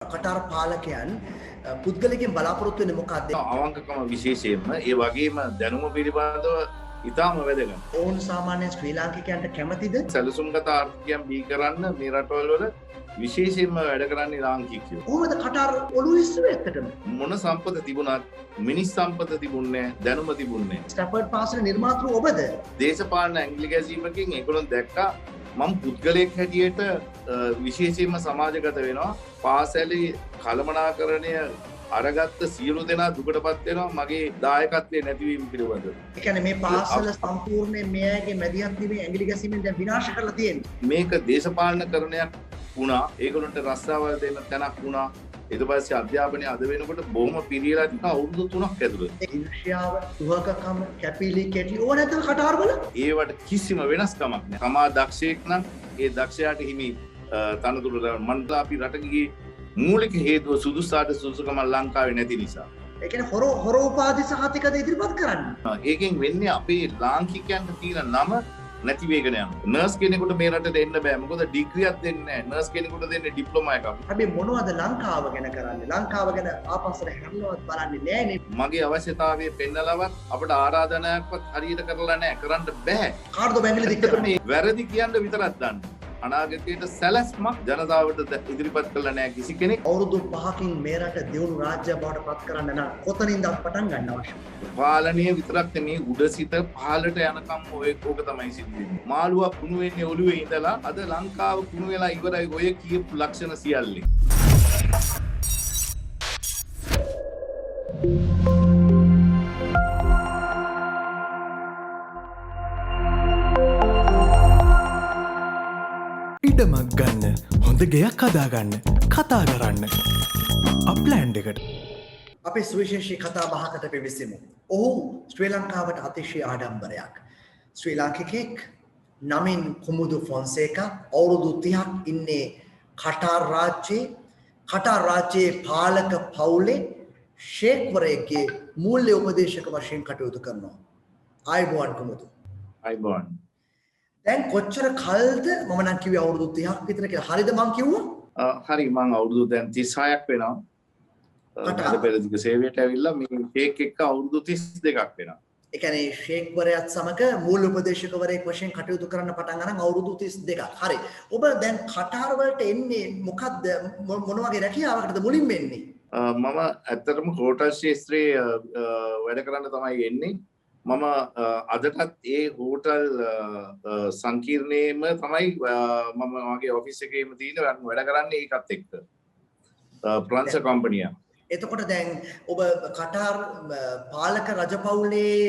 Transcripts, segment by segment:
කටාර පාලකයන් පුද්ගලකින් බලාපොරොත්තු වෙන්නේ මොකක්ද? අවංකකම විශේෂයෙන්ම ඒ වගේම දැනුම පිළිබඳව ඉතාම වැදගත්. ඔවුන් සාමාන්‍යයෙන් ශ්‍රී ලාංකිකයන්ට කැමතිද? සැලසුම්ගත ආර්ථිකයන් බිහි කරන්න මේ රටවල් වල විශේෂයෙන්ම වැඩ කරන්නේ ලාංකිකයෝ. කොහොමද කටාර ඔළුව ඉස්සුවේ ඇත්තටම? මොන සම්පත තිබුණත් මිනිස් සම්පත තිබුණේ නැහැ, දැනුම තිබුණේ නැහැ. ස්ටැෆර්ඩ් පාසලේ නිර්මාතෘ ඔබද? දේශපාලන ඇඟිලි ගැසීමකින් ඒගොල්ලෝ දැක්කා මම පුද්ගලයෙක් හැටියට විශේෂයෙන්ම සමාජගත වෙනවා. පාසලේ කළමනාකරණය අරගත්ත සියලු දෙනා දුකටපත් වෙනවා මගේ දායකත්වයේ නැතිවීම පිළිබඳව. ඒ කියන්නේ මේ පාසල සම්පූර්ණයෙන් මේ අයගේ මැදිහත් වීමේ ඇඟිලි ගැසීමෙන් දැන් විනාශ කරලා තියෙන්නේ. මේක දේශපාලනකරණයක් වුණා. ඒගොල්ලන්ට රස්සාවල් දෙන්න තැනක් වුණා. ඊට පස්සේ අධ්‍යාපනය අද වෙනකොට බොහොම පිළිලා තියෙන අවුරුදු 3ක් ඇතුළත. ඉර්ෂ්‍යාව, දුහකකම, කැපිලි කෙටි ඕව නැද්ද කටාරවල? ඒවට කිසිම වෙනස්කමක් නැහැ. තමා දක්ෂයෙක් නම් ඒ දක්ෂයාට හිමි තනතුරු මන්දලා අපි රට ගියේ මූලික හේතුව සුදුසාට සුදුසුකම ලංකාවේ නැති නිසා. ඒ කියන්නේ හොර උපාධි සහතිකද ඉදිරිපත් කරන්නේ. ඒකෙන් වෙන්නේ අපේ ලාංකිකයන්ට තියෙන නම නැති වෙගෙන යනවා. නර්ස් කෙනෙකුට මේ රටට එන්න බෑ. මොකද ඩිග්‍රියක් දෙන්නේ නැහැ. නර්ස් කෙනෙකුට දෙන්නේ ඩිප්ලෝමා එකක්. හැබැයි මොනවද ලංකාව ගැන කරන්නේ? ලංකාව ගැන ආපස්සට හැරලවත් බලන්නේ නෑනේ. මගේ අවශ්‍යතාවය පෙන්නලවත් අපට ආරාධනාවක්වත් හරියට කරලා නැහැ. කරන්න බෑ. කාටද බැංගලි දික් කරන්නේ? මේ වැරදි කියන්න විතරක් දන්න. අනාගතයට සැලැස්මක් ජනතාවට ඉදිරිපත් කළා නැහැ කිසි කෙනෙක්. අවුරුදු 5කින් මේ රට දියුණු රාජ්‍යයක් බවට පත් කරන්න නම් කොතනින්ද පටන් ගන්න අවශ්‍යයි? පාලනය විතරක් නෙමෙයි උඩ සිට පහළට යනකම් ඕක තමයි සිද්ධ වෙන්නේ. මාළුවා කුණු වෙන්නේ ඔළුවේ ඉඳලා අද ලංකාව කුණු වෙලා ඉවරයි ඔය කියපු ලක්ෂණ සියල්ලේ. ඉඩමක් ගන්න හොඳ ගෙයක් හදාගන්න කතා කරන්න අප්ලෑන්ඩ් එකට අපේ සුවිශේෂී කතා බහකට පිවිසෙමු. ඔහු ශ්‍රී ලංකාවට අතිශය ආඩම්බරයක්. ශ්‍රී ලාංකිකයෙක් නමින් කුමුදු ෆොන්සේකා අවුරුදු 30ක් ඉන්නේ කටාර් රාජ්‍යයේ පාලක පවුලේ ෂේක්වරයෙක්ගේ මූල්‍ය උපදේශක වශයෙන් කටයුතු කරනවා. ආයුබෝවන් කුමුදු. අයිබෝන්. දැන් කොච්චර කල්ද මම නම් කිව්වේ අවුරුදු 30ක් විතර කියලා. හරිද මං කිව්වා? හරි මං අවුරුදු දැන් 36ක් වෙනවා. පෙරදිග සේවයට ඇවිල්ලා මේ ෂේක් එක්ක අවුරුදු 32ක් වෙනවා. ඒ කියන්නේ ෂේක්වරයාත් සමග මූල්‍ය උපදේශකවරයෙක් වශයෙන් කටයුතු කරන්න පටන් ගන්න අවුරුදු 32ක්. හරි. ඔබ දැන් කටාර වලට එන්නේ මොකද්ද මොන වගේ රැකියාවකටද මුලින්ම එන්නේ? මම ඇත්තටම හෝටල් ශාස්ත්‍රයේ වැඩ කරන්න තමයි එන්නේ. මම අදටත් ඒ හෝටල් සංකීර්ණයේම තමයි මම මගේ ඔෆිස් එකේම තියෙන වැඩ කරන්නේ ඒකත් එක්ක. ප්‍රංශ කම්පැනියක්. එතකොට දැන් ඔබ කටාර් පාලක රජපෞලේ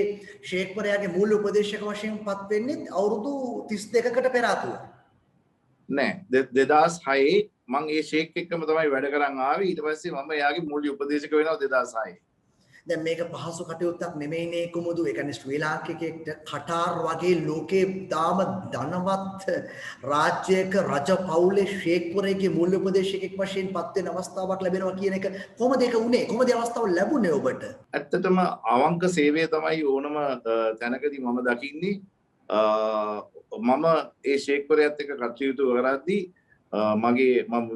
ෂේක්වරයාගේ මූල්‍ය උපදේශක වශයෙන් පත් වෙන්නේ අවුරුදු 32කට පෙර ආතුව. නෑ 2006 මම ඒ ෂේක් එක්කම තමයි වැඩ කරන් ආවේ. ඊට පස්සේ මම එයාගේ මූල්‍ය උපදේශක වෙනවා 2006. දැන් මේක පහසු කටයුත්තක් නෙමෙයිනේ කුමුදු. ඒ කියන්නේ ශ්‍රී ලාංකිකයෙක්ට කටාර් වගේ ලෝකේ දාම ධනවත් රාජ්‍යයක රජ පවුලේ ෂේක්වරයෙක්ගේ මූල්‍ය උපදේශකෙක් වශයෙන් පත් වෙන අවස්ථාවක් ලැබෙනවා කියන එක කොහොමද ඒක උනේ? කොහොමද ඒ අවස්ථාව ලැබුණේ ඔබට? ඇත්තටම අවංක සේවය තමයි ඕනම තැනකදී මම දකින්නේ. මම ඒ ෂේක්වරයාත් එක්ක කටයුතු කරද්දී මම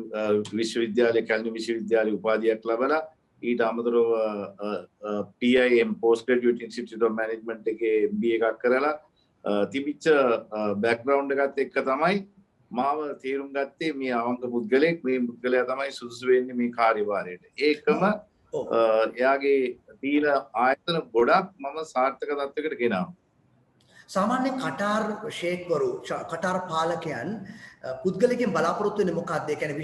විශ්වවිද්‍යාලයේ කැලණි විශ්වවිද්‍යාලයේ උපාධියක් ලැබලා ඊට අමතරව PIM Post Graduate Institute of Management එකේ MBA එකක් කරලා තිබිච්ච බෑග්ග්‍රවුන්ඩ් එකත් එක්ක තමයි මාව තේරුම් ගත්තේ මේ අවංක පුද්ගලෙක් මේ පුද්ගලයා තමයි සුදුසු වෙන්නේ මේ කාර්යභාරයට. ඒකම එයාගේ තීන ආයතන ගොඩක් මම සාර්ථක තත්වයකට ගෙනාවා. සාමාන්‍ය කටාර් ෂේක්වරු කටාර් පාලකයන් පුද්ගලකින් බලාපොරොත්තු වෙන්නේ මොකක්ද? ඒ කියන්නේ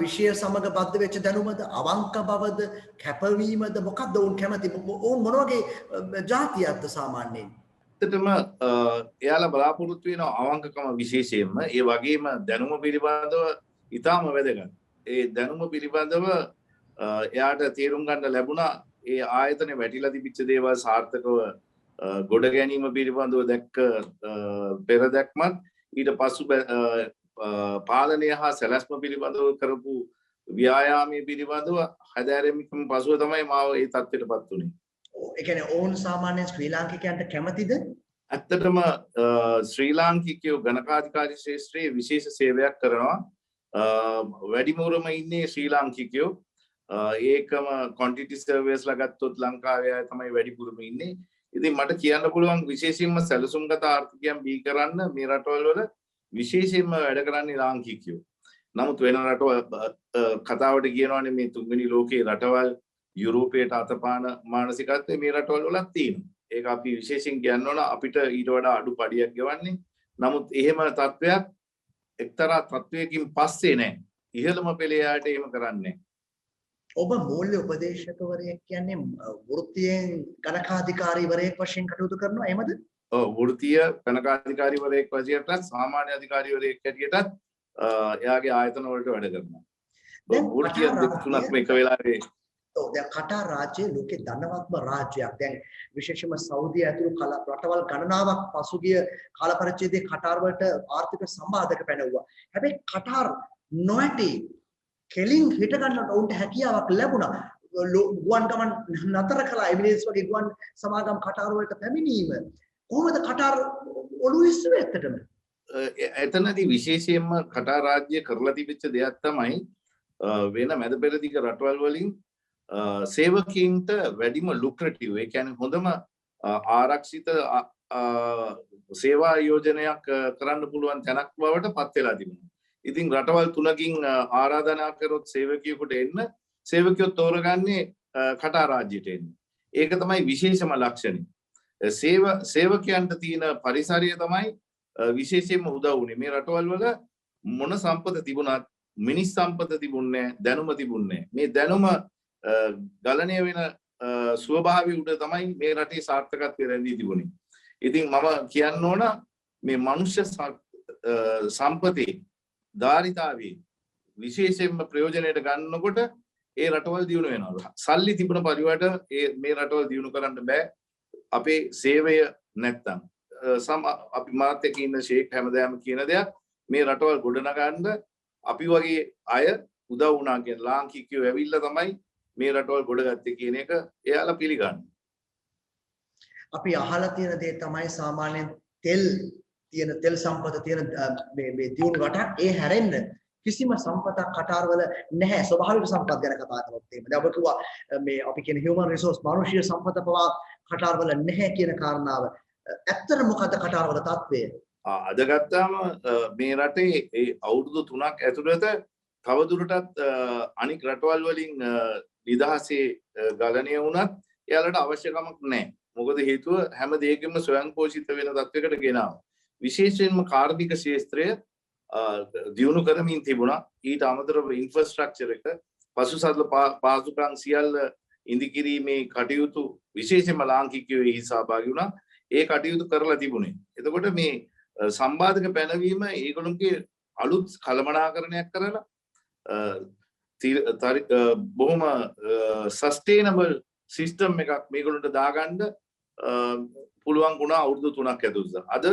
විෂය සමග බද්ධ වෙච්ච දැනුමද, අවංක බවද, කැපවීමද මොකක්ද ඔවුන් කැමති? ඔවුන් මොන වගේ ජාතියක්ද සාමාන්‍යයෙන්? ඇත්තටම එයාලා බලාපොරොත්තු වෙන අවංකකම විශේෂයෙන්ම ඒ වගේම දැනුම පිළිබඳව ඉතාම වැදගත්. ඒ දැනුම පිළිබඳව එයාට තේරුම් ගන්න ලැබුණා ඒ ආයතනේ වැටිලා තිබිච්ච දේවල් සාර්ථකව ගොඩ ගැනීම පිළිබඳව දැක්ක පෙරදැක්මත් ඊට පසු පාලනය හා සැලැස්ම පිළිබඳව කරපු ව්‍යායාමයේ පිළිබඳව හැදෑරීමකින් පසුව තමයි මාව ඒ තත්ත්වයටපත් වුනේ. ඒ කියන්නේ ඕන් සාමාන්‍යයෙන් ශ්‍රී ලාංකිකයන්ට කැමතිද? ඇත්තටම ශ්‍රී ලාංකිකයෝ ගණකාධිකාරී ශාස්ත්‍රයේ විශේෂ සේවයක් කරනවා. වැඩිමුරම ඉන්නේ ශ්‍රී ලාංකිකයෝ. ඒකම quantity surveys ලා ගත්තොත් ලංකාවේ අය තමයි වැඩිපුරම ඉන්නේ. ඉතින් මට කියන්න පුළුවන් විශේෂයෙන්ම සැලසුම්ගත ආර්ථිකයන් බිහි කරන්න මේ රටවල් වල විශේෂයෙන්ම වැඩ කරන්නේ ලාංකිකයෝ. නමුත් වෙන රටවල් කතාවට කියනවානේ මේ තුන්වෙනි ලෝකයේ රටවල් යුරෝපයට අතපාන මානසිකත්වය මේ රටවල් වලත් තියෙනවා. ඒක අපි විශේෂයෙන් කියන්න ඕන අපිට ඊට වඩා අඩු පඩියක් ගෙවන්නේ. නමුත් එහෙම තත්වයක් එක්තරා තත්වයකින් පස්සේ නෑ. ඉහළම පෙළේ යාට එහෙම කරන්නේ. ඔබ මූල්‍ය උපදේශකවරයෙක් කියන්නේ වෘත්තියෙන් ගණකාධිකාරීවරයෙක් වශයෙන් කටයුතු කරනවා එහෙමද? ඔව් වෘත්තීය ගණකාධිකාරීවරයෙක් වශයෙන්ටත් සාමාන්‍ය අධිකාරීවරයෙක් හැටියටත් එයාගේ ආයතන වලට වැඩ කරනවා. වෘත්තීය දෙක තුනක්ම එක වෙලාවේ ඔව් දැන් කටාර් රාජ්‍යය ලෝකේ ධනවත්ම රාජ්‍යයක්. දැන් විශේෂයෙන්ම සෞදිය ඇතුළු රටවල් ගණනාවක් පසුගිය කාල පරිච්ඡේදයේ කටාර් වලට ආර්ථික සම්බාධක පැනවුවා. හැබැයි කටාර් නොඇටි කෙලින් හිට ගන්නට උන්ට හැකියාවක් ලැබුණා. ගුවන් ගමන් නතර කළා. එමිරේට්ස් වගේ ගුවන් සමාගම් කටාර් වලට පැමිණීම. කොහොමද කටාර් ඔළුව ඉස්සුවේ ඇත්තටම? එතනදී විශේෂයෙන්ම කටාර් රාජ්‍ය කරලා තිබිච්ච දෙයක් තමයි වෙන මැද පෙරදිග රටවල් වලින් සේවකීන්ට වැඩිම ලුක්‍රටිව් ඒ කියන්නේ හොඳම ආරක්ෂිත සේවා යෝජනයක් කරන්න පුළුවන් තැනක් බවට පත් වෙලා තිබුණා. ඉතින් රටවල් තුනකින් ආරාධනා කරොත් සේවකියෙකුට එන්න සේවකයෝ තෝරගන්නේ කටාර් රාජ්‍යයට එන්න. ඒක තමයි විශේෂම ලක්ෂණය. සේවකයන්ට තියෙන පරිසරය තමයි විශේෂයෙන්ම උදව් වුණේ. මේ රටවල් වල මොන සම්පත තිබුණත් මිනිස් සම්පත තිබුණේ නැහැ, දැනුම තිබුණේ නැහැ. මේ දැනුම ගලණය වෙන ස්වභාවය උඩ තමයි මේ රටේ සාර්ථකත්වය රැඳී තිබුණේ. ඉතින් මම කියන්න ඕන මේ මනුෂ්‍ය සම්පතේ ධාරිතාවේ විශේෂයෙන්ම ප්‍රයෝජනයට ගන්නකොට ඒ රටවල් දියුණු වෙනවා. සල්ලි තිබුණ පරිවට මේ රටවල් දියුණු කරන්න බෑ අපේ සේවය නැත්තම්. අපි මාත් එක්ක ඉන්න ෂේක් හැමදාම කියන දෙයක් මේ රටවල් ගොඩනගන්න අපි වගේ අය උදව් වුණා කියන ලාංකිකයෝ ඇවිල්ලා තමයි මේ රටවල් ගොඩගත්තේ කියන එක එයාලා පිළිගන්න. අපි අහලා තියෙන දේ තමයි සාමාන්‍යයෙන් තෙල් සම්පත තියෙන මේ දියුණු රටක් ඒ හැරෙන්න කිසිම සම්පතක් කටාර් වල නැහැ. ස්වභාවික සම්පත් ගැන කතා කරොත් එහෙම. දැන් ඔබ කිව්වා මේ අපි කියන human resource මානුෂීය සම්පත පවා කටාර් වල නැහැ කියන කාරණාව. ඇත්තට මොකද කටාර් වල තත්ත්වය? අද ගත්තාම මේ රටේ ඒ අවුරුදු 3ක් ඇතුළත තවදුරටත් අනික් රටවල් වලින් නිදහසේ ගලණය වුණත් එයාලට අවශ්‍යකමක් නැහැ. මොකද හේතුව හැම දෙයකින්ම ස්වයංපෝෂිත වෙන තත්වයකට ගෙනාවා. විශේෂයෙන්ම කාර්මික ක්ෂේත්‍රය දියුණු කරමින් තිබුණා. ඊට අමතරව ඉන්ෆ්‍රාස්ට්‍රක්චර් එක පසුසාධන පාසුකම් සියල්ල ඉදිකිරීමේ කටයුතු විශේෂයෙන්ම ලාංකිකයෝ එහි සහභාගී වුණා. ඒ කටයුතු කරලා තිබුණේ. එතකොට මේ සම්බාධක පැනවීම ඒගොල්ලන්ගේ අලුත් කළමනාකරණයක් කරලා බොහොම සස්ටේනබල් සිස්ටම් එකක් මේගොල්ලන්ට දාගන්න පුළුවන් වුණා අවුරුදු 3ක් ඇතුළත. අද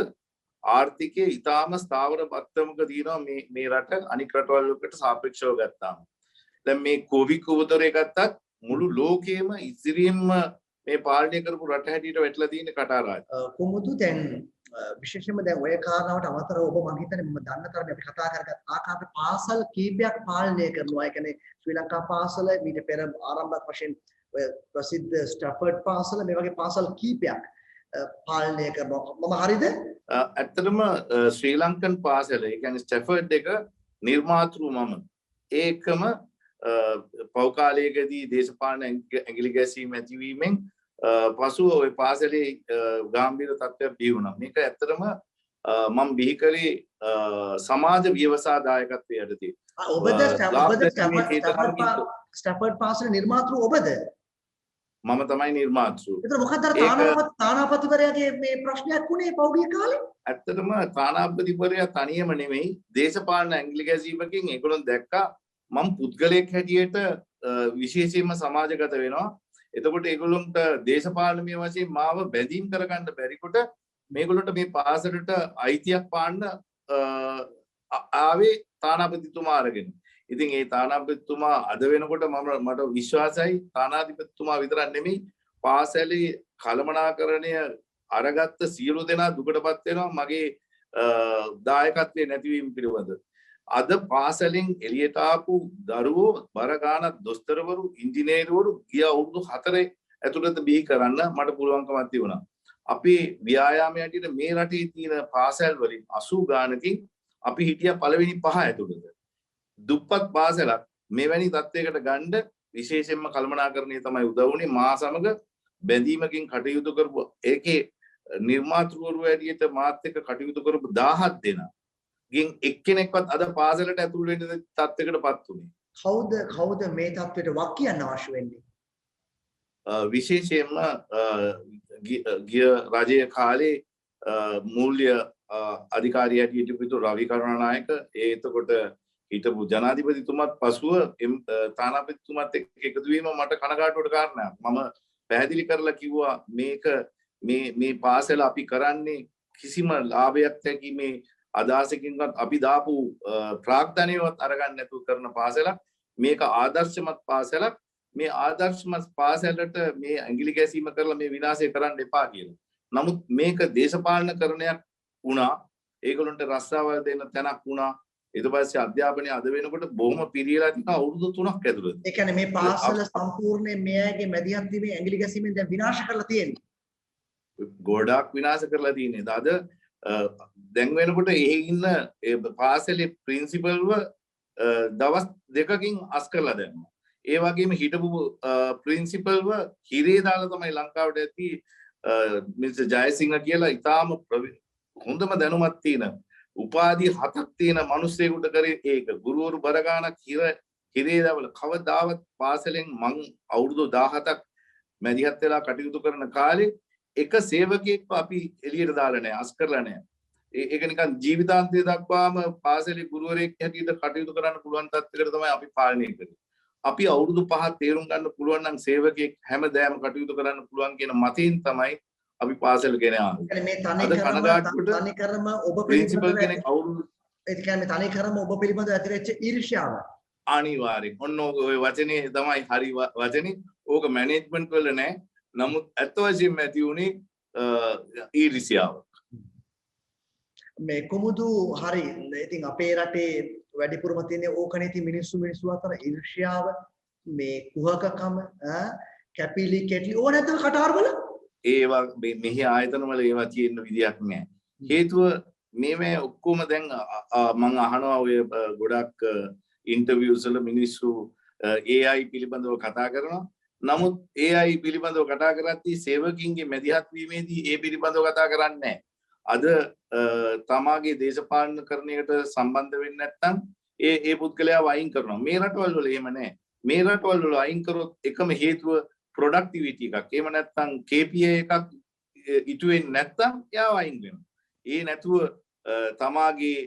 ආර්ථිකයේ ඊටාම ස්ථාවර මට්ටමක තියෙනවා මේ රට අනික් රටවල් වලට සාපේක්ෂව ගත්තාම. දැන් මේ කොවිඩ් උවතරේ ගත්තත් මුළු ලෝකෙම ඉදිරියෙන්ම මේ පාලනය කරපු රට හැටියට වැටලා තියෙන කටාර් රාජ්‍ය. කොමුතු දැන් විශේෂයෙන්ම දැන් ඔය කාරණාවට අමතරව ඔබ මම හිතන්නේ මම දන්න තරමේ අපි කතා කරගත් ආකාරයට පාසල් කීපයක් පාලනය කරනවා. ඒ කියන්නේ ශ්‍රී ලංකා පාසල ඊට පෙර ආරම්භක වශයෙන් ඔය ප්‍රසිද්ධ ස්ටැෆර්ඩ් පාසල මේ වගේ පාසල් කීපයක් පාලනය කරනවා. මම හරිද? ඇත්තටම ශ්‍රී ලංකන් පාසල ඒ කියන්නේ ස්ටැෆර්ඩ් එක නිර්මාතෘ මම. ඒකම පෞකාලයකදී දේශපාලන ඇඟිලි ගැසීම් ඇතිවීමෙන් පසුව ওই පාසලේ ගාම්භීර තත්ත්වයක් බිහි වුණා. මේක ඇත්තටම මම බිහි කරේ සමාජ ව්‍යවසාය දායකත්වයේ යටතේ. ඔබද ස්ටැෆර්ඩ් පාසලේ නිර්මාතෘ ඔබද? මම තමයි නිර්මාතෘ. ඒතර මොකක්ද තානාපතිවරයාගේ මේ ප්‍රශ්නයක් වුණේ පෞද්ගලික කාලේ? ඇත්තටම තානාපතිවරයා තනියම නෙමෙයි දේශපාලන ඇඟිලි ගැසීමකින් ඒගොල්ලෝ දැක්කා මම පුද්ගලයෙක් හැටියට විශේෂයෙන්ම සමාජගත වෙනවා. එතකොට ඒගොල්ලන්ට දේශපාලනීය වශයෙන් මාව බැඳීම් කරගන්න බැරිකොට මේගොල්ලන්ට මේ පාසලට අයිතියක් පාන්න ආවේ තානාපතිතුමා අරගෙන. ඉතින් ඒ තානාපතිතුමා අද වෙනකොට මට විශ්වාසයි තානාධිපතිතුමා විතරක් නෙමෙයි පාසලේ කළමනාකරණය අරගත්ත සියලු දෙනා දුකටපත් වෙනවා මගේ දායකත්වයේ නැතිවීම පිළිබඳ. අද පාසලෙන් එළියට ආපු දරුවෝ බර ගානක් දොස්තරවරු ඉංජිනේරුවරු ගිය අවුරුදු 4 ඇතුළත බිහි කරන්න මට පුළුවන්කමක් තිබුණා. අපි ව්‍යායාමයේ හැටියට මේ රටේ තියෙන පාසල් වලින් 80 ගානකින් අපි හිටියා පළවෙනි 5 ඇතුළත. දුප්පත් පාසලක් මෙවැනි තත්යකට ගන්න විශේෂයෙන්ම කළමනාකරණය තමයි උදව් වුණේ. මා සමග බැඳීමකින් කටයුතු කරපු ඒකේ නිර්මාතෘවරු ඇටියට මාත් එක්ක කටයුතු කරපු 17 දෙනා ගින් එක්කෙනෙක්වත් අද පාසලට ඇතුල් වෙන්න තත්යකටපත් උනේ. කවුද මේ තත්ත්වයට වක් කියන්න අවශ්‍ය වෙන්නේ? විශේෂයෙන්ම ගිය රජයේ කාලේ මූල්‍ය අධිකාරිය හැටියට හිටපු රවි කරුණානායක එතකොට හිටපු ජනාධිපතිතුමත් පසුව තානාපතිතුමත් එක්ක එකතු වීම මට කනගාටුවට කාරණයක්. මම පැහැදිලි කරලා කිව්වා මේක මේ පාසල අපි කරන්නේ කිසිම ලාභයක් නැති අදහසකින්වත් අපි දාපු ප්‍රාග්ධනයවත් අරගන්න නැතුව කරන පාසලක්. මේක ආදර්ශමත් පාසලක්. මේ ආදර්ශමත් පාසලට මේ ඇඟිලි ගැසීම කරලා මේ විනාශය කරන්න එපා කියලා. නමුත් මේක දේශපාලනකරණයක් වුණා. ඒගොල්ලන්ට රස්සාවල් දෙන්න තැනක් වුණා. ඊට පස්සේ අධ්‍යාපනය අද වෙනකොට බොහොම පිරියලා තියෙන අවුරුදු 3ක් ඇතුළත. ඒ කියන්නේ මේ පාසල සම්පූර්ණයෙන් මෙයාගේ මැදිහත් වීමේ ඇඟිලි ගැසීමෙන් දැන් විනාශ කරලා තියෙන්නේ. ගොඩාක් විනාශ කරලා තියෙන්නේ. අද දැන් වෙනකොට එහි ඉන්න පාසලේ ප්‍රින්සිපල්ව දවස් 2කින් අස් කරලා දැම්මා. ඒ වගේම හිටපු ප්‍රින්සිපල්ව හිරේ දාලා තමයි ලංකාවට ඇති මිස්ටර් ජයසිංහ කියලා ඉතාම හොඳම දැනුමක් තියෙන උපාධි 7ක් තියෙන මිනිස්සෙකුට කරේ ඒක. ගුරුවරු බර ගානක් හිරේ දාවල කවදාවත් පාසලෙන් මං අවුරුදු 17ක් මැදිහත් වෙලා කටයුතු කරන කාලේ එක සේවකයෙක්ව අපි එළියට දාලා නැහැ, අස් කරලා නැහැ. ඒක නිකන් ජීවිතාන්තය දක්වාම පාසලේ ගුරුවරයෙක් හැටියට කටයුතු කරන්න පුළුවන් තත්ත්වයකට තමයි අපි පාලනය කරන්නේ. අපි අවුරුදු 5ක් තේරුම් ගන්න පුළුවන් නම් සේවකයෙක් හැමදාම කටයුතු කරන්න පුළුවන් කියන මතයෙන් තමයි අපි පාසල ගෙන ආවේ. මේ තනිකරම ඔබ ප්‍රින්සිපල් කෙනෙක් අවුරුදු ඒ කියන්නේ තනිකරම ඔබ පිළිබඳව ඇතිවෙච්ච ඊර්ෂ්‍යාව. අනිවාර්යෙන්. ඔන්න ඔය වචනේ තමයි හරි වචනේ. ඕක මැනේජ්මන්ට් වල නෑ. නමුත් අත් වශයෙන්ම ඇති උනේ ඊර්ෂ්‍යාව. මේ කුමුදු හරි. ඉතින් අපේ රටේ වැඩිපුරම තියෙන ඕකනේ ඉතින් මිනිස්සු අතර ඊර්ෂ්‍යාව, මේ කුහකකම, කැපිලි කෙටලි ඕන නැද්ද කටාරවල? ඒවා මෙහි ආයතන වල ඒවා තියෙන විදියක් නෑ. හේතුව මේ ඔක්කොම දැන් මම අහනවා ඔය ගොඩක් ඉන්ටර්වියුස් වල මිනිස්සු AI පිළිබඳව කතා කරනවා. නමුත් AI පිළිබඳව කතා කරද්දී සේවකින්ගේ මැදිහත් වීමේදී ඒ පිළිබඳව කතා කරන්නේ නැහැ. අද තමාගේ දේශපාලනකරණයකට සම්බන්ධ වෙන්නේ නැත්නම් ඒ පුද්ගලයා වයින් කරනවා. මේ රටවල් වල එහෙම නැහැ. මේ රටවල් වල අයින් කරොත් එකම හේතුව ප්‍රොඩක්ටිවිටි එකක්. එහෙම නැත්නම් KPI එකක් ඉටු වෙන්නේ නැත්නම් යා වයින් වෙනවා. ඒ නැතුව තමාගේ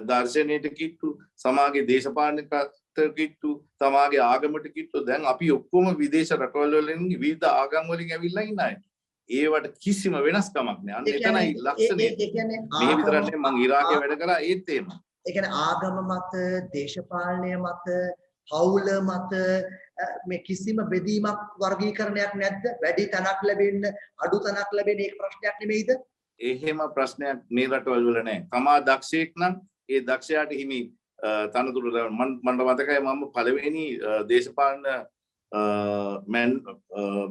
දර්ශනයට කිට්ටු, සමාජයේ දේශපාලනකට කිට්ටු, තමාගේ ආගමට කිට්ටු. දැන් අපි ඔක්කොම විදේශ රටවල් වලින් විවිධ ආගම් වලින් ඇවිල්ලා ඉන්න අය. ඒවට කිසිම වෙනස්කමක් නැහැ. අන්න එතනයි ලක්ෂණය. මේ විතරක් නෙමෙයි මං ඉරාකේ වැඩ කරා ඒත් එහෙම. ඒ කියන්නේ ආගම මත, දේශපාලනය මත, පවුල මත මේ කිසිම බෙදීමක් වර්ගීකරණයක් නැද්ද? වැඩි තනක් ලැබෙන්න, අඩු තනක් ලැබෙන්න ඒක ප්‍රශ්නයක් නෙමෙයිද? එහෙම ප්‍රශ්නයක් මේ රටවල් වල නැහැ. තමා දක්ෂයෙක් නම් ඒ දක්ෂයාට හිමි තනතුරු මට මතකයි මම පළවෙනි දේශපාලන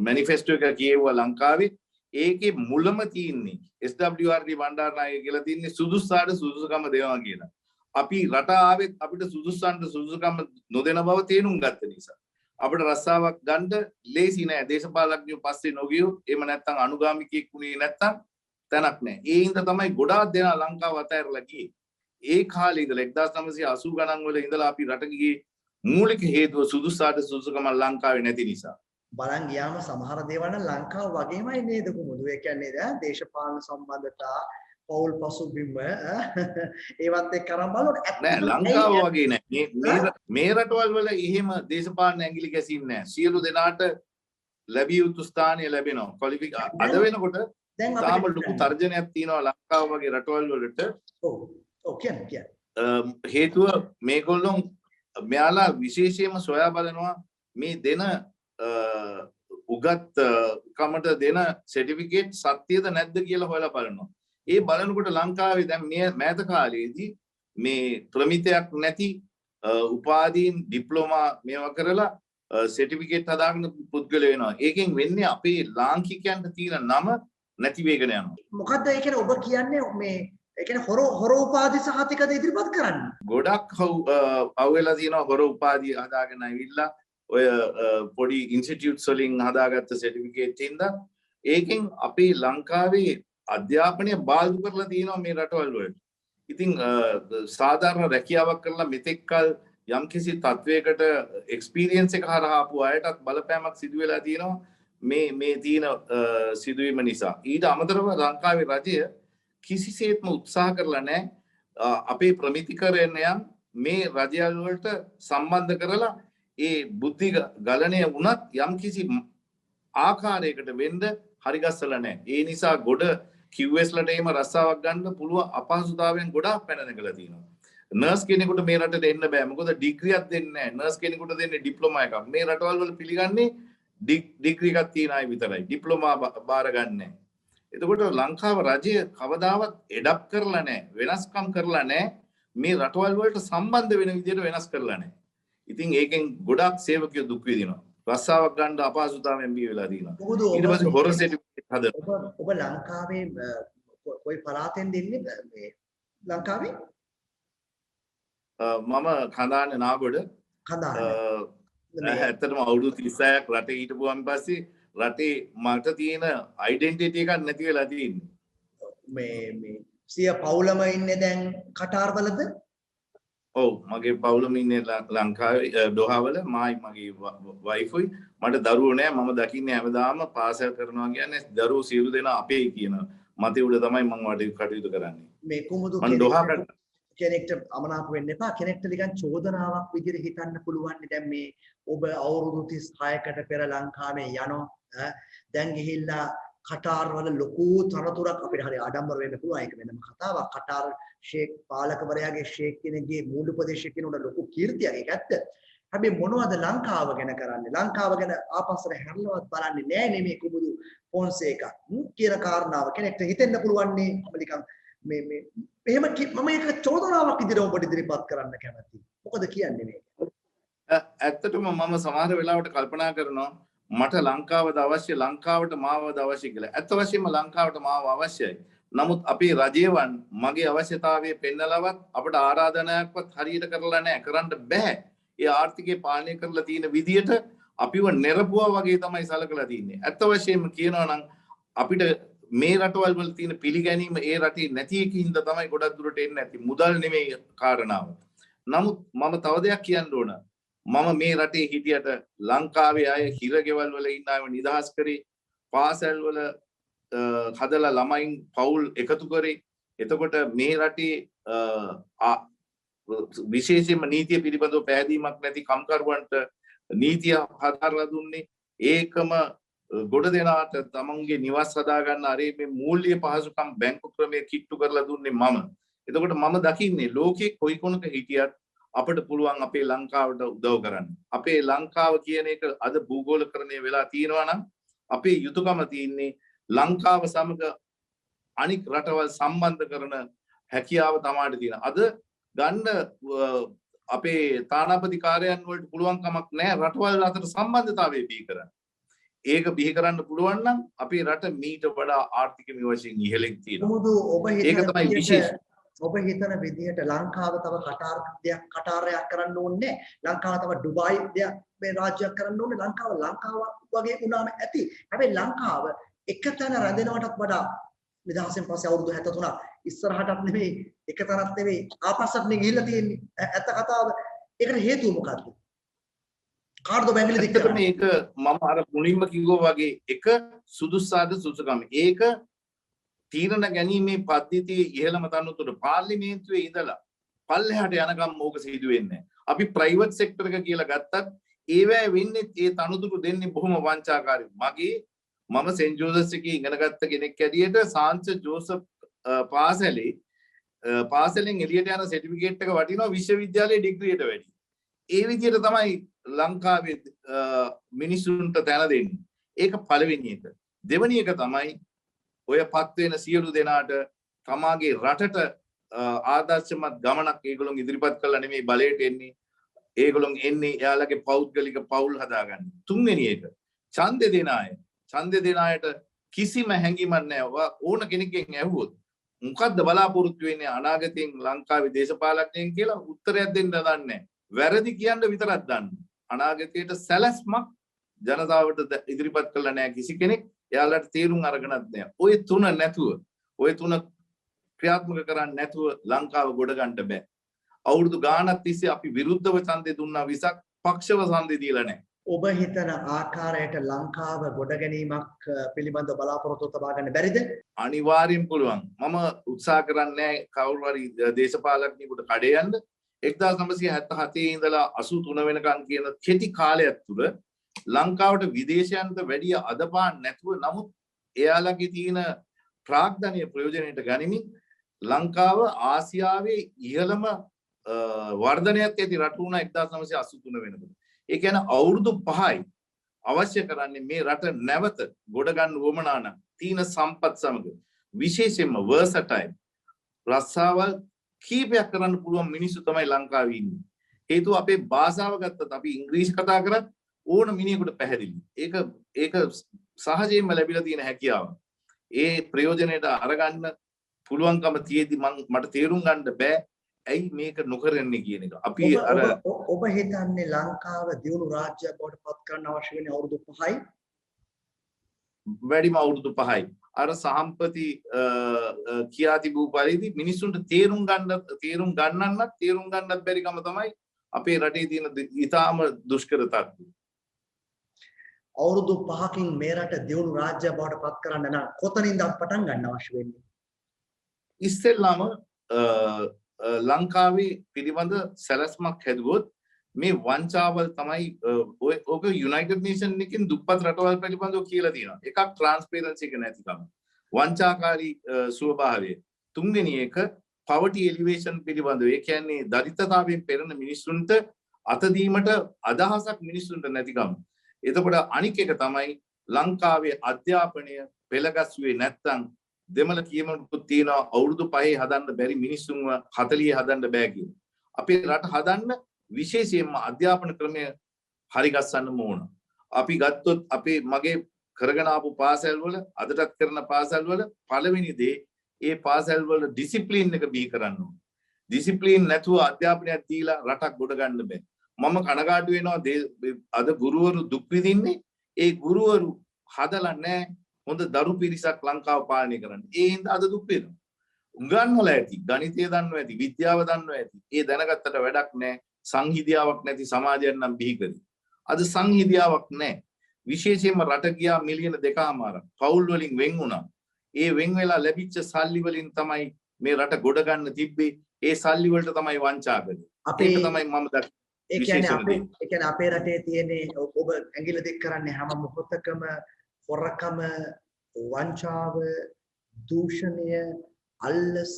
මැනිෆෙස්ටෝ එක කියෙව්වා ලංකාවේ. ඒකේ මුලම තියෙන්නේ SWRD බණ්ඩාරනායක කියලා තියෙන්නේ සුදුස්සාට සුදුසුකම දෙනවා කියලා. අපි රට ආවෙත් අපිට සුදුස්සන්ට සුදුසුකම නොදෙන බව තේරුම් ගත්ත නිසා අපිට රස්සාවක් ගන්න ලේසි නෑ. දේශපාලඥයෝ පස්සේ නොගියොත් එහෙම නැත්නම් අනුගාමිකයෙක් වුණේ නැත්නම් තැනක් නෑ. ඒ හින්දා තමයි ගොඩාක් දෙනා ලංකාව අතහැරලා ගියේ. ඒ කාලේ ඉඳලා 1980 ගණන් වල ඉඳලා අපි රට ගියේ මූලික හේතුව සුදුසාට සුදුසුකම ලංකාවේ නැති නිසා. බලන් ගියාම සමහර දේවල් නම් ලංකාව වගේමයි නේද කුමුදු? ඒ කියන්නේ දේශපාලන සම්බන්ධතා, පෞල් පසුබිම ඒවත් එක්ක කරන් බලනකොට නෑ ලංකාව වගේ නෑ. මේ රටවල් වල එහෙම දේශපාලන ඇඟිලි ගැසීම් නෑ. සියලු දෙනාට ලැබිය යුතු ස්ථානය ලැබෙනවා. අද වෙනකොට තාම ලොකු තර්ජනයක් තියෙනවා ලංකාව වගේ රටවල් වලට. ඔව් කියන්නේ. හේතුව මේගොල්ලෝ මෙයාලා විශේෂයෙන්ම සොයා බලනවා මේ දෙන උගත් කමට දෙන සර්ටිෆිකේට් සත්‍යද නැද්ද කියලා හොයලා බලනවා. ඒ බලනකොට ලංකාවේ දැන් මේ මෑත කාලයේදී මේ ප්‍රමිතයක් නැති උපාධීන් ඩිප්ලෝමා මේවා කරලා සර්ටිෆිකේට් හදාගෙන පුද්ගලයෝ වෙනවා. ඒකෙන් වෙන්නේ අපේ ලාංකිකයන්ට තියෙන නම නැති වෙගෙන යනවා. මොකද්ද ඒ කියන්නේ ඔබ කියන්නේ මේ ඒ කියන්නේ හොර උපාධි සහතිකද ඉදිරිපත් කරන්නේ? ගොඩක් අවුලා තියෙනවා හොර උපාධි හදාගෙන ඇවිල්ලා ඔය පොඩි ඉන්ස්ටිටියුට්ස් වලින් හදාගත්ත සර්ටිෆිකේට් හින්දා ඒකෙන් අපේ ලංකාවේ අධ්‍යාපනය බාල්දු කරලා තියෙනවා මේ රටවල් වලට. ඉතින් සාධාරණ රැකියාවක් කරලා මෙතෙක් කල යම්කිසි තත්වයකට එක්ස්පීරියන්ස් එක හරහා ආපු අයටත් බලපෑමක් සිදු වෙලා තියෙනවා මේ තියෙන සිදුවීම නිසා. ඊට අමතරව ලංකාවේ රජය කිසිසේත්ම උත්සාහ කරලා නැහැ අපේ ප්‍රමිතිකරණයන් මේ රජයල් වලට සම්බන්ධ කරලා ඒ බුද්ධි ගලණය වුණත් යම්කිසි ආකාරයකට වෙන්න හරිගස්සලා නැහැ. ඒ නිසා ගොඩ QS ලට එහෙම රස්සාවක් ගන්න පුළුවන් අපහසුතාවයන් ගොඩාක් පැන නැගලා තියෙනවා. නර්ස් කෙනෙකුට මේ රටට එන්න බෑ. මොකද ඩිග්‍රියක් දෙන්නේ නැහැ. නර්ස් කෙනෙකුට දෙන්නේ ඩිප්ලෝමා එකක්. මේ රටවල් වල පිළිගන්නේ ඩිග්‍රී එකක් තියන අය විතරයි. ඩිප්ලෝමා බාර ගන්න නැහැ. එතකොට ලංකාව රජය කවදාවත් එඩප් කරලා නැහැ. වෙනස්කම් කරලා නැහැ. මේ රටවල් වලට සම්බන්ධ වෙන විදිහට වෙනස් කරලා නැහැ. ඉතින් ඒකෙන් ගොඩක් සේවකයෝ දුක් විඳිනවා. රස්සාවක් ගන්න අපහසුතාවයෙන් බිය වෙලා තියෙනවා. ඊට පස්සේ හොර සර්ටිෆිකේට් හදනවා. ඔබ ලංකාවේ කොයි පළාතෙන්ද ඉන්නේ මේ ලංකාවේ? මම කඳාන නාගොඩ. කඳාන. ඇත්තටම අවුරුදු 36ක් රටේ හිටපුවාන් පස්සේ රටේ මට තියෙන ඩෙන්ටිටි එකක් නැති වෙලා තියෙන්නේ. මේ සිය පවුලම ඉන්නේ දැන් කටාර්වලද? ඔව් මගේ පවුලම ඉන්නේ ලංකාවේ ඩොහාවල. මායි මගේ වයිෆුයි. මට දරුවෝ නෑ. මම දකින්නේ හැමදාම පාසල් කරනවා කියන්නේ දරුවෝ සියලු දෙනා අපේ කියන මතය උඩ තමයි මම කටයුතු කරන්නේ. මේ කුමුදු කෙනෙක්ට අමනාප වෙන්න එපා. කෙනෙක්ට නිකන් චෝදනාවක් විදිහට හිතන්න පුළුවන්. දැන් මේ ඔබ අවුරුදු 36කට පෙර ලංකාවේ යනවා. දැන් ගිහිල්ලා කටාර් වල ලොකු තනතුරක් අපිට හරි ආඩම්බර වෙන්න පුළුවන්. ඒක වෙනම කතාවක්. කටාර් ෂේක් පාලකවරයාගේ ෂේක් කෙනෙක්ගේ මූල උපදේශක කෙනෙකුට ලොකු කීර්තියක්. ඒක ඇත්ත. හැබැයි මොනවද ලංකාව ගැන කරන්නේ? ලංකාව ගැන ආපස්සට හැරලවත් බලන්නේ නෑ නේ මේ කුමුදු ෆොන්සේකා කියන කාරණාව කෙනෙක්ට හිතෙන්න පුළුවන් නේ. නිකන් මේ එහෙම මම ඒක චෝදනාවක් විදිහට ඔබට ඉදිරිපත් කරන්න කැමතියි. මොකද කියන්නේ මේක? ඇත්තටම මම සමහර වෙලාවට කල්පනා කරනවා මට ලංකාවද අවශ්‍ය ලංකාවට මාවද අවශ්‍ය කියලා. ඇත්ත වශයෙන්ම ලංකාවට මාව අවශ්‍යයි. නමුත් අපේ රජයවන් මගේ අවශ්‍යතාවය පෙන්නලවත් අපට ආරාධනාවක්වත් හරියට කරලා නැහැ. කරන්න බෑ. ඒ ආර්ථිකය පාලනය කරලා තියෙන විදියට අපිව නිරපුවා වගේ තමයි සලකලා තින්නේ. ඇත්ත වශයෙන්ම කියනවා නම් අපිට මේ රටවල් වල තියෙන පිළිගැනීම ඒ රටේ නැති එකින්ද තමයි ගොඩක් දුරට එන්නේ නැති. මුදල් නෙමෙයි කාරණාව. නමුත් මම තව දෙයක් කියන්න ඕන. මම මේ රටේ හිටියට ලංකාවේ අය හිරගෙවල් වල ඉන්න අයව නිදහස් කරේ. පාසල් වල හදලා ළමයින් පවුල් එකතු කරේ. එතකොට මේ රටේ විශේෂයෙන්ම නීතිය පිළිබඳව පැහැදීමක් නැති කම්කරුවන්ට නීතිය හදාරලා දුන්නේ. ඒකම ගොඩ දෙනාට තමන්ගේ නිවස් හදාගන්න අරේ මේ මූල්‍ය පහසුකම් බැංකු ක්‍රමයේ කිට්ටු කරලා දුන්නේ මම. එතකොට මම දකින්නේ ලෝකේ කොයි කොනක හිටියත් අපිට පුළුවන් අපේ ලංකාවට උදව් කරන්න. අපේ ලංකාව කියන එක අද භූගෝලකරණය වෙලා තියෙනවා නම් අපේ යුතුයකම තියෙන්නේ ලංකාව සමග අනික් රටවල් සම්බන්ධ කරන හැකියාව තමයි තියෙන. අද ගන්න අපේ තානාපති කාර්යයන් වලට පුළුවන් කමක් නැහැ රටවල් අතර සම්බන්ධතාවය බිහි කරන්න. ඒක බිහි කරන්න පුළුවන් නම් අපේ රට මීට වඩා ආර්ථික වශයෙන් ඉහළින් තියෙනවා. ඒක තමයි විශේෂ. ඔබ හිතන විදිහට ලංකාව තව කටාරයක් කරන්න ඕනේ. ලංකාව තව ඩුබායි දෙයක් මේ රාජ්‍යයක් කරන්න ඕනේ. ලංකාව වගේ වුණාම ඇති. හැබැයි ලංකාව එකතැන රැඳෙනවටත් වඩා නිදහසෙන් පස්සේ අවුරුදු 73ක් ඉස්සරහටත් නෙමෙයි එකතැනක් නෙමෙයි ආපස්සට නේ ගිහිල්ලා තියෙන්නේ. ඇත්ත කතාව. ඒකට හේතුව මොකක්ද? කාර්ද බැංගලි දික්කම මේක මම අර මුලින්ම කිව්වා වගේ එක සුදුසාද සුසුකම. ඒක තීරණ ගැනීමේ පද්ධතියේ ඉහළම තනතුර පාර්ලිමේන්තුවේ ඉඳලා පල්ලෙහාට යනකම් ඕක සිදු වෙන්නේ. අපි ප්‍රයිවට් සෙක්ටර් එක කියලා ගත්තත් ඒවැය වෙන්නේ ඒ තනතුරු දෙන්නේ බොහොම වංචාකාරී. මම සෙන්ට් ජෝසප්ස් එකේ ඉගෙන ගත්ත කෙනෙක් ඇදියට සාන්ත ජෝසප් පාසලෙන් එළියට යන සර්ටිෆිකේට් එක වටිනවා විශ්වවිද්‍යාලයේ ඩිග්‍රියට වැඩි. ඒ විදිහට තමයි ලංකාවේ මිනිසුන්ට තැන දෙන්නේ. ඒක පළවෙනි එක. දෙවෙනි එක තමයි ඔය පත් වෙන සියලු දෙනාට තමාගේ රටට ආදර්ශමත් ගමනක් ඒගොල්ලෝ ඉදිරිපත් කළා නෙමෙයි බලයට එන්නේ. ඒගොල්ලෝ එන්නේ එයාලගේ පෞද්ගලික පවුල් හදාගන්න. තුන්වෙනි එක ඡන්දේ දෙන අය. ඡන්දේ දෙන අයට කිසිම හැඟීමක් නැහැ. ඕන කෙනෙක්ගෙන් ඇහුවොත් මොකද්ද බලාපොරොත්තු වෙන්නේ අනාගතයෙන් ලංකාවේ දේශපාලකයන් කියලා උත්තරයක් දෙන්න දන්නේ නැහැ. වැරදි කියන්න විතරක් දන්නේ. අනාගතයට සැලැස්මක් ජනතාවට ඉදිරිපත් කළා නැහැ කිසි කෙනෙක්. එයාලට තේරුම් අරගෙනත් නැහැ. ওই තුන නැතුව ওই තුන ක්‍රියාත්මක කරන්නේ නැතුව ලංකාව ගොඩ ගන්න බෑ. අවුරුදු ගාණක් තිස්සේ අපි විරුද්ධව ඡන්දේ දුන්නා විසක් පක්ෂව ඡන්දේ දීලා නැහැ. ඔබ හිතන ආකාරයට ලංකාව ගොඩ ගැනීමක් පිළිබඳව බලාපොරොත්තු තබා ගන්න බැරිද? අනිවාර්යෙන් පුළුවන්. මම උත්සාහ කරන්නේ කවුරු හරි දේශපාලකයෙකුට කඩේ යන්න 1977 ඉඳලා 83 වෙනකන් කියන කෙටි කාලයක් තුල ලංකාවට විදේශයන්ට වැඩි අදපාන් නැතුව නමුත් එයාලගේ තියෙන ප්‍රාග්ධනීය ප්‍රයෝජනයට ගනිමින් ලංකාව ආසියාවේ ඉහළම වර්ධනයක් ඇති රට වුණා 1983 වෙනකොට. ඒ කියන්නේ අවුරුදු 5යි අවශ්‍ය කරන්නේ මේ රට නැවත ගොඩ ගන්න වමනා නම් තීන සම්පත් සමග විශේෂයෙන්ම versatile රස්සාවල් කීපයක් කරන්න පුළුවන් මිනිස්සු තමයි ලංකාවේ ඉන්නේ. හේතුව අපේ භාෂාව ගත්තත් අපි ඉංග්‍රීසි කතා කරත් ඕන මිනිහෙකුට පැහැදිලි. ඒක සහජයෙන්ම ලැබිලා තියෙන හැකියාව. ඒ ප්‍රයෝජනයට අරගන්න පුළුවන්කම තියෙදි මට තේරුම් ගන්න බෑ ඇයි මේක නොකරන්නේ කියන එක. අපි අර ඔබ හිතන්නේ ලංකාව දියුණු රාජ්‍යයක් බවට පත් කරන්න අවශ්‍ය වෙන්නේ අවුරුදු 5යි? වැඩිම අවුරුදු 5යි. අර සහම්පති කියා තිබූ පරිදි මිනිස්සුන්ට තේරුම් ගන්නත් බැරිකම තමයි අපේ රටේ තියෙන ඉතාම දුෂ්කර තත්ත්වය. අවුරුදු 5කින් මේ රට දියුණු රාජ්‍යයක් බවට පත් කරන්න නම් කොතනින්ද පටන් ගන්න අවශ්‍ය වෙන්නේ? ඉස්සෙල්ලාම ලංකාවේ පිළිබඳ සැලැස්මක් හැදුවොත් මේ වංචාවල් තමයි ඔක යුනයිටඩ් නේෂන් එකකින් දුප්පත් රටවල් පිළිබඳව කියලා තියෙනවා. එකක් ට්‍රාන්ස්පරන්සි එක නැතිකම. වංචාකාරී ස්වභාවය. තුන්වෙනි එක poverty elevation පිළිබඳව. ඒ කියන්නේ දරිද්‍රතාවයෙන් පෙළෙන මිනිස්සුන්ට අතදීමට අදහසක් මිනිස්සුන්ට නැතිකම. එතකොට අනික් එක තමයි ලංකාවේ අධ්‍යාපනය පෙළගස්ුවේ නැත්තම් දෙමළ කියමනකුත් තියෙනවා අවුරුදු 5 හදන්න බැරි මිනිස්සුන්ව 40 හදන්න බෑ කියලා. අපේ රට හදන්න විශේෂයෙන්ම අධ්‍යාපන ක්‍රමය හරි ගස්සන්න ඕන. අපි ගත්තොත් අපේ මගේ කරගෙන ආපු පාසල් වල අදටත් කරන පාසල් වල පළවෙනි දේ ඒ පාසල් වල ඩිසිප්ලින් එක බිහි කරන්න ඕන. ඩිසිප්ලින් නැතුව අධ්‍යාපනයක් දීලා රටක් ගොඩ ගන්න බෑ. මම කනගාටු වෙනවා අද ගුරුවරු දුක් විඳින්නේ ඒ ගුරුවරු හදලා නැහැ හොඳ දරු පිරිසක් ලංකාව පාලනය කරන්න. ඒ හින්දා අද දුක් වෙනවා. උගන්වලා ඇති, ගණිතය දන්නවා ඇති, විද්‍යාව දන්නවා ඇති. ඒ දැනගත්තට වැඩක් නැහැ. සංහිඳියාවක් නැති සමාජයක් නම් බිහි කරේ. අද සංහිඳියාවක් නැහැ. විශේෂයෙන්ම රට ගියා මිලියන 2.5. පවුල් වලින් වෙන් වුණා. ඒ වෙන් වෙලා ලැබිච්ච සල්ලි වලින් තමයි මේ රට ගොඩ ගන්න තිබ්බේ. ඒ සල්ලි වලට තමයි වංචා කළේ. ඒක තමයි මම ඒ කියන්නේ අපේ රටේ තියෙන ඔබ ඇඟිල්ල දික් කරන්නේ හැම මොහොතකම හොරකම, වංචාව, දූෂණය, අල්ලස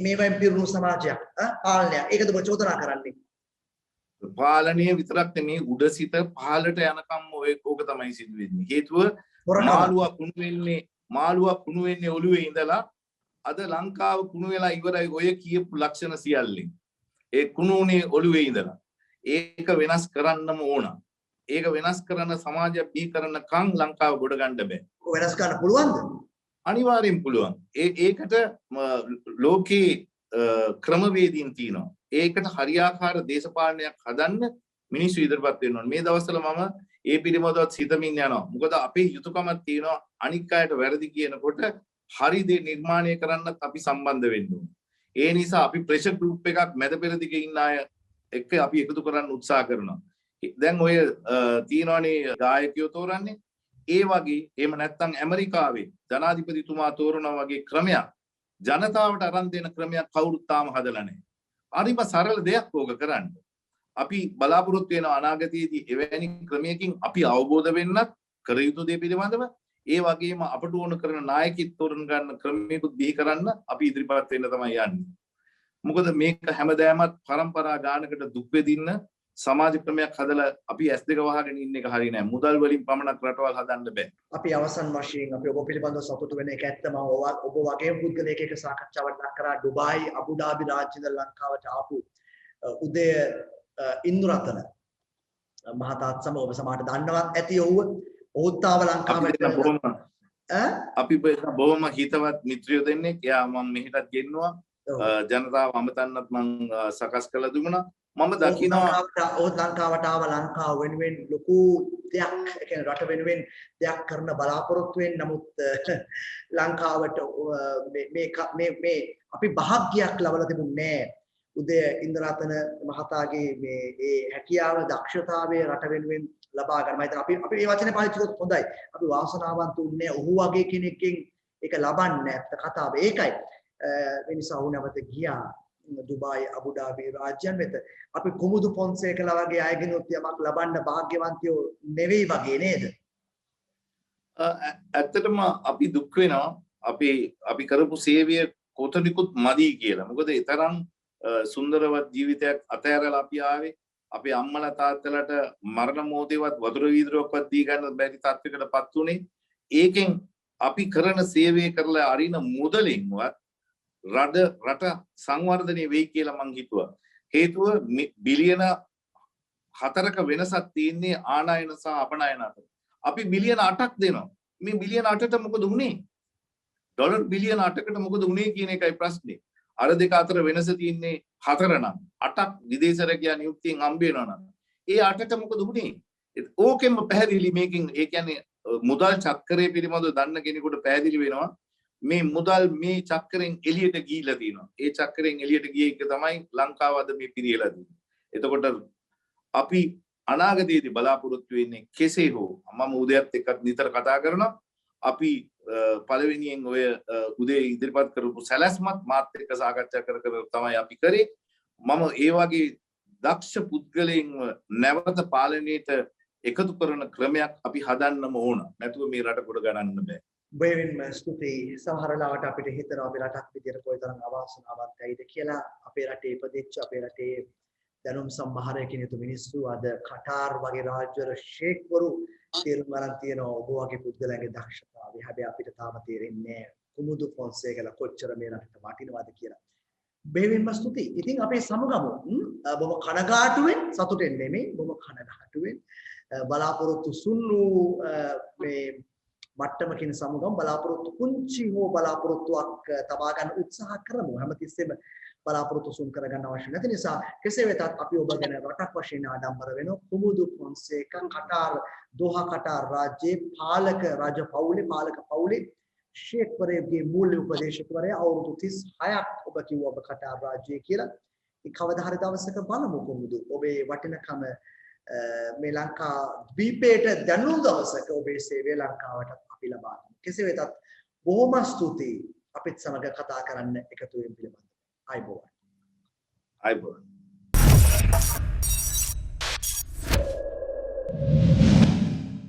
මේවෙන් පිරුණු සමාජයක් පාලනයක්. ඒකද ඔබ චෝදනා කරන්නේ? පාලනය විතරක් නෙමේ උඩ සිට පහළට යනකම් ඕක තමයි සිදු වෙන්නේ. හේතුව මාළුවා කුණු වෙන්නේ ඔළුවේ ඉඳලා අද ලංකාව කුණු වෙලා ඉවරයි ඔය කියපු ලක්ෂණ සියල්ලෙන්. ඒ කුණුනේ ඔළුවේ ඉඳලා. ඒක වෙනස් කරන්නම ඕන. ඒක වෙනස් කරන සමාජයක් බිහි කරනකම් ලංකාව ගොඩ ගන්න බෑ. වෙනස් කරන්න පුළුවන්ද? අනිවාර්යෙන් පුළුවන්. ඒකට ලෝකේ ක්‍රමවේදීන් තියෙනවා. ඒකට හරියාකාර දේශපාලනයක් හදන්න මිනිස්සු ඉදිරිපත් වෙන්න ඕනේ. මේ දවස්වල මම ඒ පිළිබඳවත් හිතමින් යනවා. මොකද අපේ යුතුයකමක් තියෙනවා අනික් අයට වැරදි කියනකොට හරි දේ නිර්මාණය කරන්නත් අපි සම්බන්ධ වෙන්න ඕනේ. ඒ නිසා අපි ප්‍රෙෂර් ගෲප් එකක් මැද පෙරදිග ඉන්න අය එක්ක අපි එකතු කරන්න උත්සාහ කරනවා. දැන් ඔය තියෙනවනේ ගායකයෝ තෝරන්නේ ඒ වගේ එහෙම නැත්නම් ඇමරිකාවේ ජනාධිපතිතුමා තෝරනවා වගේ ක්‍රමයක් ජනතාවට අරන් දෙන ක්‍රමයක් කවුරුත් තාම හදලා නැහැ. හරිම සරල දෙයක් ඕක කරන්න. අපි බලාපොරොත්තු වෙන අනාගතයේදී එවැනි ක්‍රමයකින් අපි අවබෝධ වෙන්නත් කර යුතු දේ පිළිබඳව ඒ වගේම අපට ඕන කරන නායකයෙක් තෝරන ගන්න ක්‍රමයකුත් බිහි කරන්න අපි ඉදිරිපත් වෙන්න තමයි යන්නේ. මොකද මේක හැමදාමත් පරම්පරා ගානකට දුක් වෙදින්න සමාජ ක්‍රමයක් හදලා අපි S2 වහගෙන ඉන්න එක හරිය නෑ. මුදල් වලින් පමණක් රටවල් හදන්න බෑ. අපි අවසන් වශයෙන් අපි ඔබ පිළිබඳව සතුටු වෙන එක ඇත්තම ඔබ වගේම පුද්ගලයෙක් එක්ක සාකච්ඡාවක් කරා ඩුබායි අබුඩාබි රාජ්‍යද ලංකාවට ආපු උදය ඉන්දුරතන මහතාත් සමග ඔබ සමහරට දන්නවත් ඇති ඔහුත් ආව ලංකාවට. අපි බොහොම හිතවත් මිත්‍රයෝ දෙන්නෙක්. එයා මම මෙහෙටත් ගෙන්නවා. ජනතාව අමතන්නත් මම සකස් කළ දුන්නා. මම දකිනවා ඔහුත් ලංකාවට ආව ලංකාව වෙනුවෙන් ලොකු දෙයක් ඒ කියන්නේ රට වෙනුවෙන් දෙයක් කරන බලාපොරොත්තු වෙන නමුත් ලංකාවට මේ අපි භාග්‍යයක් ලබලා තිබුණේ නැහැ. උදය ඉන්ද්‍රරතන මහතාගේ මේ ඒ හැකියාව දක්ෂතාවය රට වෙනුවෙන් ලබා ගන්න. මම හිතනවා අපි මේ වචනේ පාවිච්චි කරොත් හොඳයි. අපි වාසනාවන්ත උන්නේ ඔහු වගේ කෙනෙක්ගෙන් ඒක ලබන්නේ නැත්ත කතාව. ඒකයි. ඒ නිසා ඔහු නැවත ගියා දුබායි අබුඩාබි රාජ්‍යයන් වෙත. අපි කුමුදු පොන්සේකලා වගේ අයගෙනුත් යමක් ලබන්න වාග්යවන්තයෝ නෙවෙයි වගේ නේද? ඇත්තටම අපි දුක් වෙනවා. අපි කරපු සේවය කොතනිකුත් මදි කියලා. මොකද ඒ තරම් සුන්දරවත් ජීවිතයක් අතහැරලා අපි ආවේ. අපේ අම්මලා තාත්තලාට මරණ මොහොතේවත් වතුර වීදුරුවක්වත් දී ගන්න බැරි තත්යකටපත් උනේ. ඒකෙන් අපි කරන සේවය කරලා අරින මුදලින්වත් රට සංවර්ධනය වෙයි කියලා මං හිතුවා. හේතුව බිලියන 4ක වෙනසක් තියෙන්නේ ආනයන සහ අපනයන අතර. අපි බිලියන 8ක් දෙනවා. මේ බිලියන 8ට මොකද වුනේ? ඩොලර් බිලියන 8කට මොකද වුනේ කියන එකයි ප්‍රශ්නේ. අර දෙක අතර වෙනස තියෙන්නේ 4 නම් 8ක් විදේශ රැකියා නියුක්තියෙන් හම්බ වෙනවා නම් ඒ 8ට මොකද වුනේ? ඕකෙම පැහැදිලි මේකෙන් ඒ කියන්නේ මුදල් චක්‍රය පිළිබඳව දන්න කෙනෙකුට පැහැදිලි වෙනවා. මේ මුදල් මේ චක්‍රයෙන් එළියට ගිහිලා තියෙනවා. ඒ චක්‍රයෙන් එළියට ගිය එක තමයි ලංකාව අද මේ පිළිහෙලා තියෙන්නේ. එතකොට අපි අනාගතයේදී බලාපොරොත්තු වෙන්නේ කෙසේ හෝ මම උදයත් එක්ක නිතර කතා කරනවා. අපි පළවෙනියෙන් ඔය උදේ ඉදිරිපත් කරපු සැලැස්මත් මාත් එක්ක සාකච්ඡා කර තමයි අපි කරේ. මම ඒ වගේ දක්ෂ පුද්ගලයන්ව නැවත පාලනයට එකතු කරන ක්‍රමයක් අපි හදන්නම ඕන. නැතුව මේ රට ගොඩ ගන්නන්න බෑ. බෙහෙවින්ම ස්තුතියි. සමහර ලාවට අපිට හිතනවා අපි රටක් විදියට කොයිතරම් අවාසනාවන්තයිද කියලා. අපේ රටේ ඉපදෙච්ච අපේ රටේ දැනුම් සම්භාරයකින් යුතු මිනිස්සු අද කටාර් වගේ රාජ්‍යවල ෂේක්වරු තේරුම් ගන්න තියෙනවා ඔබ වගේ පුද්ගලයන්ගේ දක්ෂතාවය. හැබැයි අපිට තාම තේරෙන්නේ නැහැ කුමුදු පොන්සේකලා කොච්චර මේ රටට වටිනවද කියලා. බෙහෙවින්ම ස්තුතියි. ඉතින් අපේ සමුගමු බොහොම කනගාටුවෙන් සතුටෙන් නෙමෙයි බොහොම කනගාටුවෙන් බලාපොරොත්තු සුන්නු මේ මට්ටමකින් සමුගම් බලාපොරොත්තු කුංචි හෝ බලාපොරොත්තුවක් තබා ගන්න උත්සාහ කරමු. හැමතිස්සෙම බලාපොරොත්තු සුන් කරගන්න අවශ්‍ය නැති නිසා කෙසේ වෙතත් අපි ඔබ ගැන රටක් වශයෙන් ආඩම්බර වෙනවා. කුමුදු පොන්සේකා කටාර් දෝහා කටාර් රාජ්‍යයේ පාලක පවුලේ ෂේක්වරයෙක්ගේ මූල්‍ය උපදේශකවරයා අවුරුදු 36ක් ඔබ කිව්වා ඔබ කටාර් රාජ්‍යයේ කියලා. ඒ කවදා හරි දවසක බලමු කුමුදු ඔබේ වටිනකම මේ ලංකා දීපේට දැනුම් දවසක ඔබේ සේවය ලංකාවට අපි ලබා ගන්න. කෙසේ වෙතත් බොහොම ස්තුතියි අපිත් සමග කතා කරන්න එකතු වෙන පිළිබඳව. ආයුබෝවන්.